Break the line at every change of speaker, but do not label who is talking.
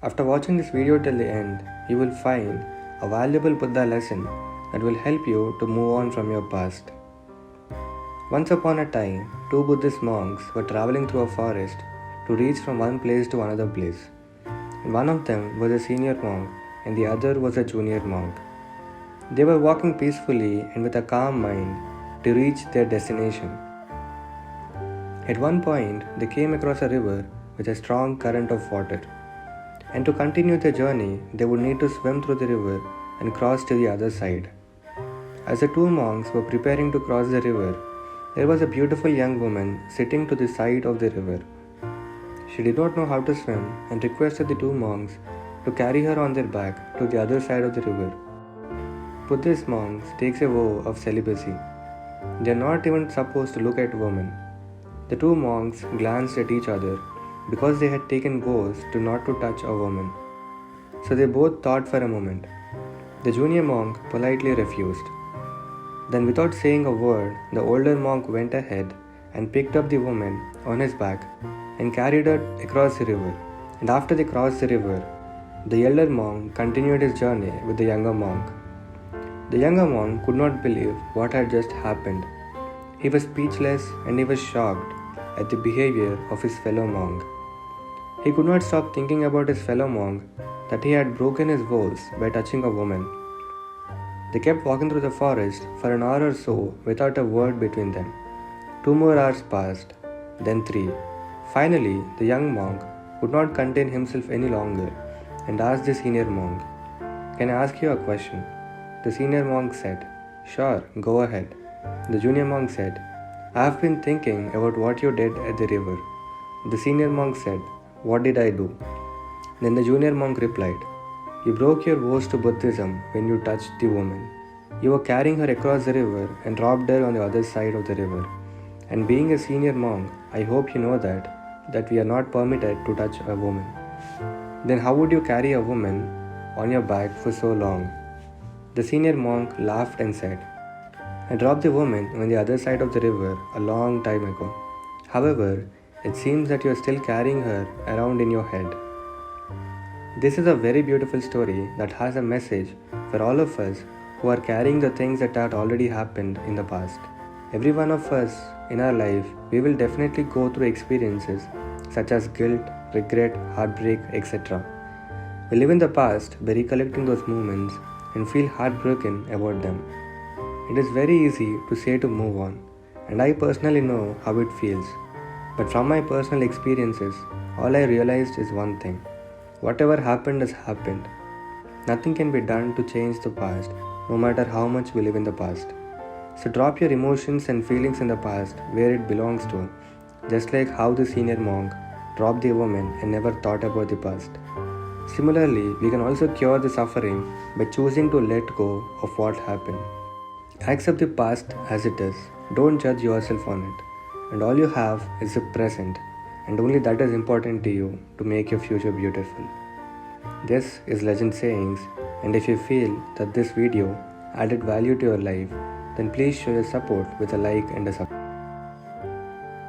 After watching this video till the end, you will find a valuable Buddha lesson that will help you to move on from your past. Once upon a time, two Buddhist monks were traveling through a forest to reach from one place to another place. And one of them was a senior monk and the other was a junior monk. They were walking peacefully and with a calm mind to reach their destination. At one point, they came across a river with a strong current of water. And to continue their journey, they would need to swim through the river and cross to the other side. As the two monks were preparing to cross the river, there was a beautiful young woman sitting to the side of the river. She did not know how to swim and requested the two monks to carry her on their back to the other side of the river. Buddhist monks take a vow of celibacy. They are not even supposed to look at women. The two monks glanced at each other because they had taken vows to not to touch a woman. So they both thought for a moment. The junior monk politely refused. Then without saying a word, the older monk went ahead and picked up the woman on his back and carried her across the river. And after they crossed the river, the elder monk continued his journey with the younger monk. The younger monk could not believe what had just happened. He was speechless and he was shocked at the behavior of his fellow monk. He could not stop thinking about his fellow monk that he had broken his vows by touching a woman. They kept walking through the forest for an hour or so without a word between them. 2 more hours passed, then 3. Finally, the young monk could not contain himself any longer and asked the senior monk, "Can I ask you a question?" The senior monk said, "Sure, go ahead." The junior monk said, "I have been thinking about what you did at the river." The senior monk said, "What did I do?" Then the junior monk replied, "You broke your vows to Buddhism when you touched the woman. You were carrying her across the river and dropped her on the other side of the river. And being a senior monk, I hope you know that we are not permitted to touch a woman. Then how would you carry a woman on your back for so long?" The senior monk laughed and said, "I dropped the woman on the other side of the river a long time ago. However, it seems that you are still carrying her around in your head." This is a very beautiful story that has a message for all of us who are carrying the things that had already happened in the past. Every one of us in our life, we will definitely go through experiences such as guilt, regret, heartbreak, etc. We live in the past by recollecting those moments and feel heartbroken about them. It is very easy to say to move on, and I personally know how it feels. But from my personal experiences, all I realized is one thing. Whatever happened has happened. Nothing can be done to change the past, no matter how much we live in the past. So drop your emotions and feelings in the past where it belongs to, just like how the senior monk dropped the woman and never thought about the past. Similarly, we can also cure the suffering by choosing to let go of what happened. Accept the past as it is. Don't judge yourself on it. And all you have is the present, and only that is important to you to make your future beautiful. This is Legend Sayings, and if you feel that this video added value to your life, then please show your support with a like and a subscribe.